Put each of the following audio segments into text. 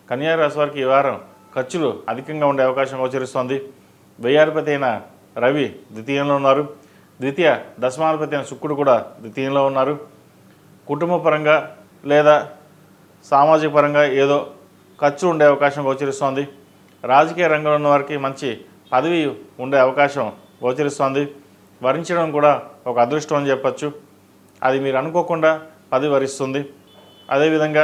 కన్యా రాశి వారికి ఈ వారం ఖర్చులు అధికంగా ఉండే అవకాశం గోచరిస్తోంది. వ్యయాధిపతి అయిన రవి ద్వితీయంలో ఉన్నారు. ద్వితీయ దశమాధిపతి అయిన శుక్రుడు కూడా ద్వితీయంలో ఉన్నారు. కుటుంబ పరంగా లేదా సామాజిక పరంగా ఏదో ఖర్చు ఉండే అవకాశం గోచరిస్తోంది. రాజకీయ రంగంలో ఉన్న వారికి మంచి పదవి ఉండే అవకాశం గోచరిస్తోంది. వరించడం కూడా ఒక అదృష్టం అని చెప్పచ్చు. అది మీరు అనుకోకుండా పదవి వరిస్తుంది. అదేవిధంగా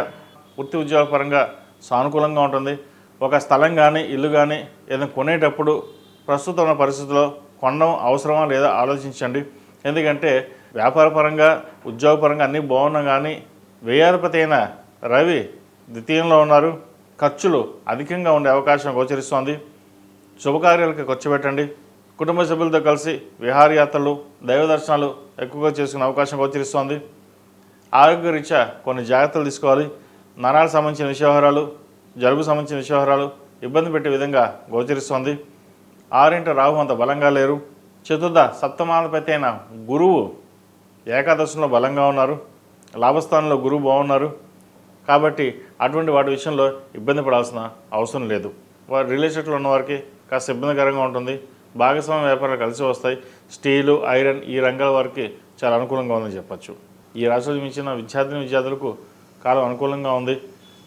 వృత్తి ఉద్యోగ పరంగా సానుకూలంగా ఉంటుంది. ఒక స్థలం కానీ ఇల్లు కానీ ఏదైనా కొనేటప్పుడు ప్రస్తుతం ఉన్న పరిస్థితుల్లో కొనడం అవసరమా లేదా ఆలోచించండి. ఎందుకంటే వ్యాపారపరంగా ఉద్యోగపరంగా అన్నీ బాగున్నా కానీ వ్యయాధిపతి అయిన రవి ద్వితీయంలో ఉన్నారు. ఖర్చులు అధికంగా ఉండే అవకాశం గోచరిస్తోంది. శుభకార్యాలకు ఖర్చు పెట్టండి. కుటుంబ సభ్యులతో కలిసి విహారయాత్రలు దైవ దర్శనాలు ఎక్కువగా చేసుకునే అవకాశం గోచరిస్తోంది. ఆరోగ్యరీత్యా కొన్ని జాగ్రత్తలు తీసుకోవాలి. నరాలకు సంబంధించిన విషయవహారాలు జలుబు సంబంధించిన విషయవహారాలు ఇబ్బంది పెట్టే విధంగా గోచరిస్తోంది. ఆరింట రాహు అంత బలంగా లేరు. చతుర్థ సప్తమాధిపతి అయిన గురువు ఏకాదశంలో బలంగా ఉన్నారు. లాభస్థానంలో గురువు బాగున్నారు. కాబట్టి అటువంటి వాటి విషయంలో ఇబ్బంది పడాల్సిన అవసరం లేదు. వారి రిలేషన్లో ఉన్నవారికి కాస్త ఇబ్బందికరంగా ఉంటుంది. భాగస్వామ్య వ్యాపారాలు కలిసి వస్తాయి. స్టీలు ఐరన్ ఈ రంగాల వారికి చాలా అనుకూలంగా ఉందని చెప్పచ్చు. ఈ రాశిలో మించిన విద్యార్థులకు కాలం అనుకూలంగా ఉంది.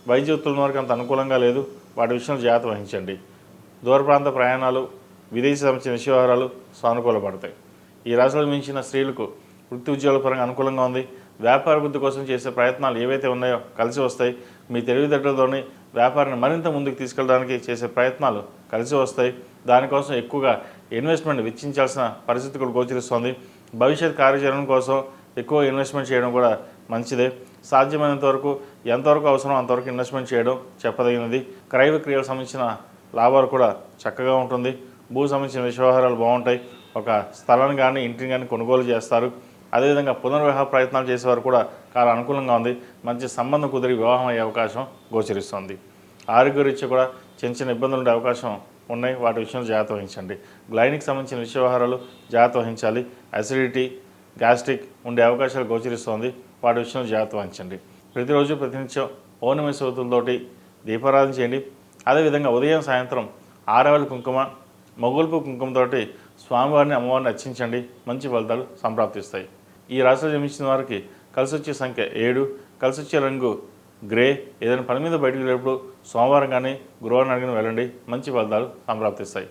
వైద్య వృత్తుల వారికి అంత అనుకూలంగా లేదు. వాటి విషయంలో జాగ్రత్త వహించండి. దూర ప్రాంత ప్రయాణాలు విదేశీ సంబంధించిన విషయవహారాలు సానుకూలపడతాయి. ఈ రాశిలో మించిన స్త్రీలకు వృత్తి ఉద్యోగాల పరంగా అనుకూలంగా ఉంది. వ్యాపార వృద్ధి కోసం చేసే ప్రయత్నాలు ఏవైతే ఉన్నాయో కలిసి వస్తాయి. మీ తెలివితేటలతోని వ్యాపారాన్ని మరింత ముందుకు తీసుకెళ్ళడానికి చేసే ప్రయత్నాలు కలిసి వస్తాయి. దానికోసం ఎక్కువగా ఇన్వెస్ట్మెంట్ వెచ్చించాల్సిన పరిస్థితి కూడా గోచరిస్తోంది. భవిష్యత్ కార్యాచరణ కోసం ఎక్కువ ఇన్వెస్ట్మెంట్ చేయడం కూడా మంచిదే. సాధ్యమైనంత వరకు ఎంతవరకు అవసరం అంతవరకు ఇన్వెస్ట్మెంట్ చేయడం చెప్పదగినది. క్రయ విక్రయాలకు సంబంధించిన లాభాలు కూడా చక్కగా ఉంటుంది. భూ సంబంధించిన విషయవహారాలు బాగుంటాయి. ఒక స్థలాన్ని కానీ ఇంటిని కానీ కొనుగోలు చేస్తారు. అదేవిధంగా పునర్వివాహ ప్రయత్నాలు చేసేవారు కూడా చాలా అనుకూలంగా ఉంది. మంచి సంబంధం కుదిరి వివాహం అయ్యే అవకాశం గోచరిస్తుంది. ఆరోగ్యరీత్యా కూడా చిన్న చిన్న ఇబ్బందులు ఉండే అవకాశం ఉన్నాయి. వాటి విషయంలో జాగ్రత్త వహించండి. గ్లైనిక్ సంబంధించిన వ్యవహారాలు జాగ్రత్త వహించాలి. అసిడిటీ గ్యాస్ట్రిక్ ఉండే అవకాశాలు గోచరిస్తోంది. వాటి విషయంలో జాగ్రత్త వహించండి. ప్రతిరోజు ప్రతినిత్యం పౌర్ణమి సూతులతోటి దీపారాధన చేయండి. అదేవిధంగా ఉదయం సాయంత్రం ఆరవెల కుంకుమ మొగుల్పు కుంకుమతోటి స్వామివారిని అమ్మవారిని అర్చించండి. మంచి ఫలితాలు సంప్రాప్తిస్తాయి. ఈ రాశిలో జన్మించిన వారికి కలిసి వచ్చే సంఖ్య 7, కలిసి వచ్చే రంగు గ్రే. ఏదైనా పని మీద బయటకు వెళ్ళేటప్పుడు సోమవారం కానీ గురువారం కానీ వెళ్ళండి. మంచి ఫలితాలు సంప్రాప్తిస్తాయి.